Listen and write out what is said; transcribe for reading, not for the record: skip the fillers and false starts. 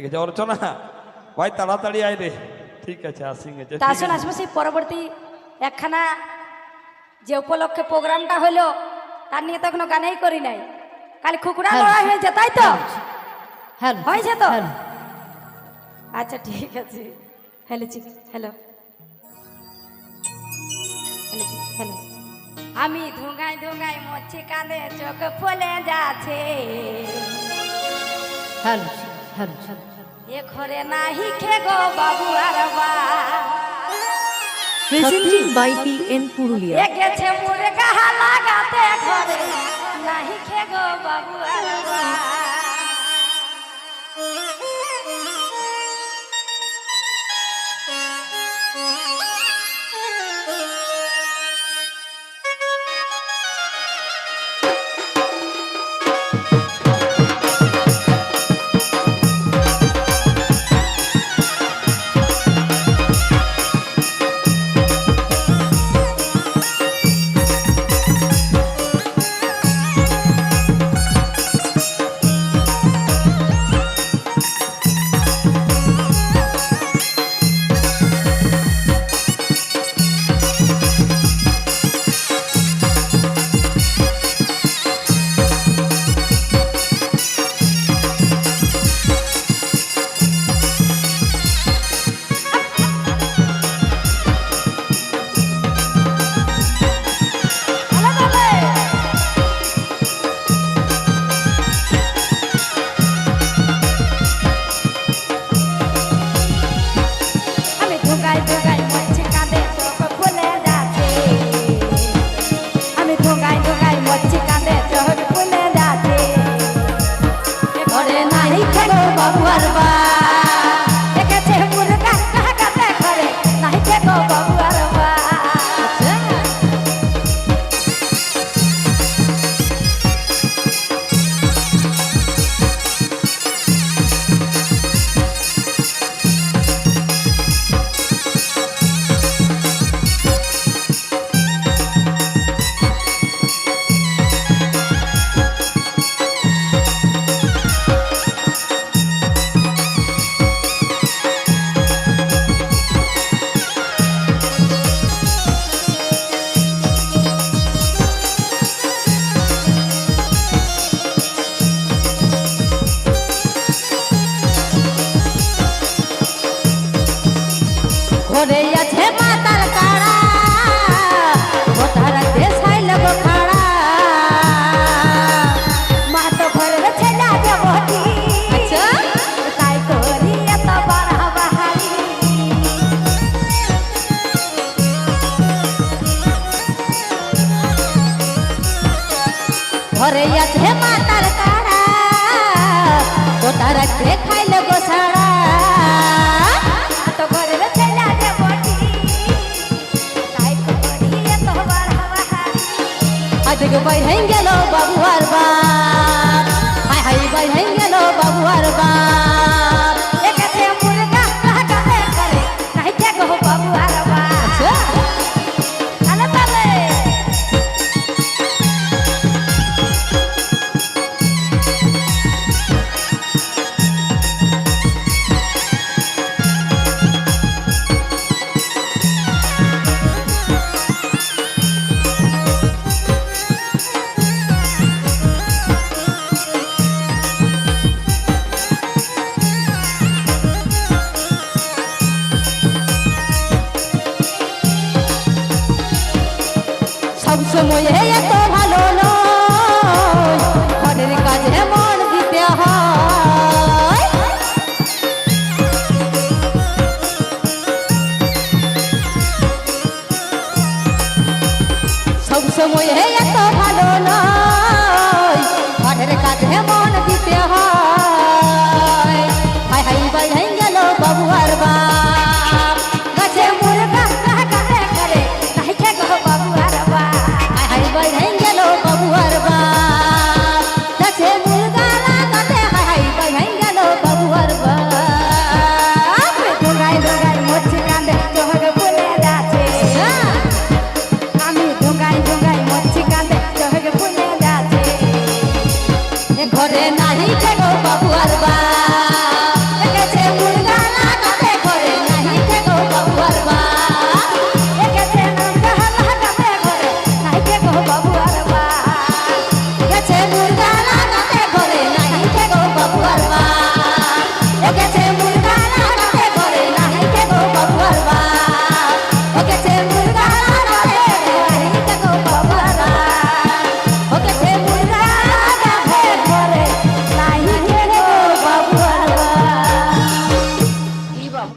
আছে অর্চনা ভাই তাড়াতাড়ি আয় রে ঠিক আছে আসিং আছে তা আসুন আসবো সেই পরবর্তী একখানা যে উপলক্ষে প্রোগ্রামটা হলো তার নিয়ে তো এখনো গানেই করি নাই কাল খুকুরা লড়াই হয়েছে তাই তো হ্যাঁ হয়েছে তো আচ্ছা ঠিক আছে হ্যালো চিক হ্যালো হ্যালো আমি ধুঙ্গাই ধুঙ্গাই মরছি কাঁদে চোখ ফুলে যাচ্ছে হ্যালো হ্যালো এ ঘরে নাহি খে গো বাবু আর বা Presented by PN Purulia. এ গেছে মুরে গাহা লাগাতে ঘরে নাহি খে গো বাবু আর বা ঘরে আছে মাতার কাড়া ওটার দেশাই লগো খাড়া মা তো ঘরে ছেলা দেবটি আচ্ছা তাই করি এত বাড়া বাহারি ঘরে আছে মাতার কাড়া ওটার দেখাই লগো ছাড়া তো ঘরে ছেলা দেবটি তাই করি এত বাড়া বাহারি আজকে বাইরে গেল বাবু আর বাপ হাই হাই বাইরে গেল বাবু আর বাপ এ গেছে মুরগা লাগাতে ঘরে নাহি খে গো বাবু আর বা আচ্ছা আলে পালে সব সময় এত ভালো নয় ঘরের কাজে